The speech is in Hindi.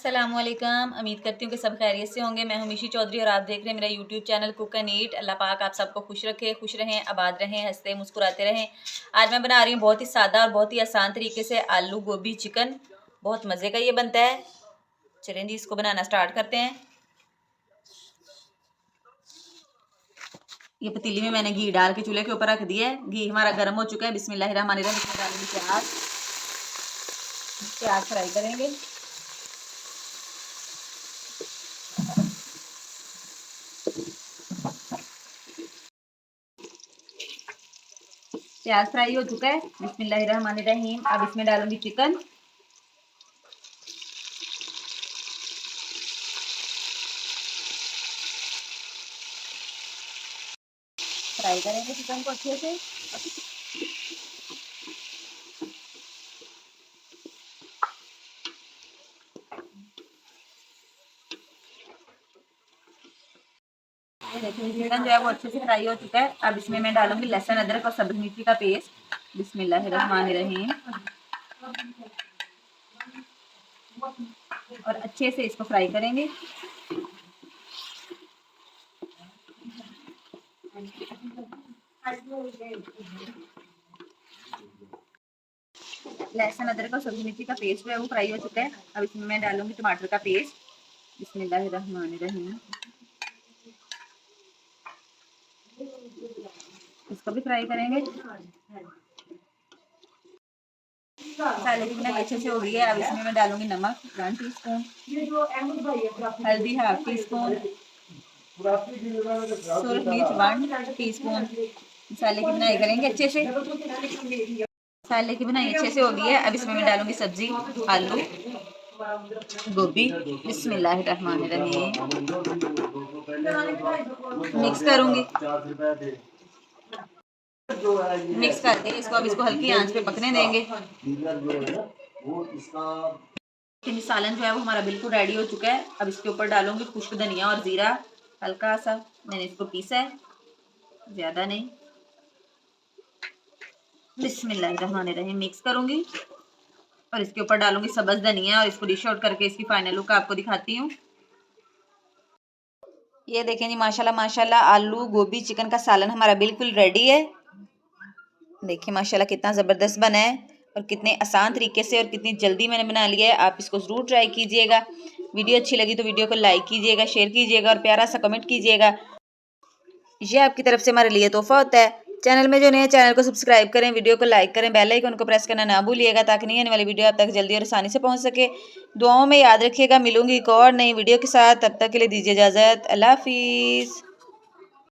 अस्सलामुअलैकुम। उम्मीद करती हूँ कि सब खैरियत से होंगे। मैं हूँ मिशी चौधरी और आप देख रहे हैं मेरा YouTube channel cook and eat. अल्लाह पाक आप सबको खुश रखे, खुश रहें, आबाद रहें, हंसते मुस्कुराते रहें। आज मैं बना रही हूँ बहुत ही सादा और बहुत ही आसान तरीके से आलू गोभी चिकन। बहुत मज़े का ये बनता है। चलें जी, इसको बनाना स्टार्ट करते हैं। ये पतीली में मैंने घी डाल के चूल्हे के ऊपर रख दिया है। घी हमारा गर्म हो चुका है। बिस्मिल्लाहिर्रहमानिर्रहीम। इसमें डालेंगे प्याज। प्याज फ्राई करेंगे। प्याज फ्राई हो चुका है। बिस्मिल्लाहिर्रहमानिर्रहीम। अब इसमें डालूंगी चिकन। फ्राई करेंगे चिकन को अच्छे से। ये देखिए चिकन जो है वो अच्छे से फ्राई हो चुका है। अब इसमें मैं डालूंगी लहसुन अदरक और सब्ज मिर्ची का पेस्ट। बिस्मिल्लाहिर्रहमानिर्रहीम। और अच्छे से इसको फ्राई करेंगे। लहसुन अदरक और सब्जी मिर्ची का पेस्ट जो है वो फ्राई हो चुका है। अब इसमें मैं डालूंगी टमाटर का पेस्ट। बिस्मिल्लाहिर्रहमानिर्रहीम। इसको भी फ्राई करेंगे। मसाले की बुनाई अच्छे से हो गई है। अब इसमें मैं डालूंगी नमक 1 टीस्पून, हल्दी 1/2 टीस्पून, सूरज मिर्च 1 टीस्पून। मसाले की बुनाई करेंगे अच्छे से। मसाले की बुनाई अच्छे से हो गई है। अब इसमें मैं डालूंगी सब्जी आलू गोभी। बिस्मिल्लाहिर्रहमानिर्रहीम। मिक्स करूंगी। मिक्स करके इसको हल्की आंच पे पकने देंगे। सालन जो है वो हमारा बिल्कुल रेडी हो चुका है। अब इसके ऊपर डालूंगी खुश्क धनिया और जीरा हल्का सा। मैंने इसको पीसा है, ज्यादा नहीं। बिस्मिल्लाहिर्रहमानिर्रहीम। मिक्स करूंगी और इसके ऊपर डालूंगी सब्ज धनिया और इसको डिश आउट करके इसकी फाइनल लुक आपको दिखाती हूँ। ये देखें जी, माशाल्लाह माशाल्लाह आलू गोभी चिकन का सालन हमारा बिल्कुल रेडी है। देखिए माशाल्लाह कितना ज़बरदस्त बना है और कितने आसान तरीके से और कितनी जल्दी मैंने बना लिया है। आप इसको ज़रूर ट्राई कीजिएगा। वीडियो अच्छी लगी तो वीडियो को लाइक कीजिएगा, शेयर कीजिएगा और प्यारा सा कमेंट कीजिएगा। ये आपकी तरफ से हमारे लिए तोहफा होता है। चैनल में जो नए चैनल को सब्सक्राइब करें, वीडियो को लाइक करें, बेल आइकन को प्रेस करना ना भूलिएगा ताकि नई आने वाली वीडियो आप तक जल्दी और आसानी से पहुंच सके। दुआओं में याद रखिएगा। मिलूंगी एक और नई वीडियो के साथ। तब तक के लिए दीजिए इजाज़त। अल्लाह हाफिज़।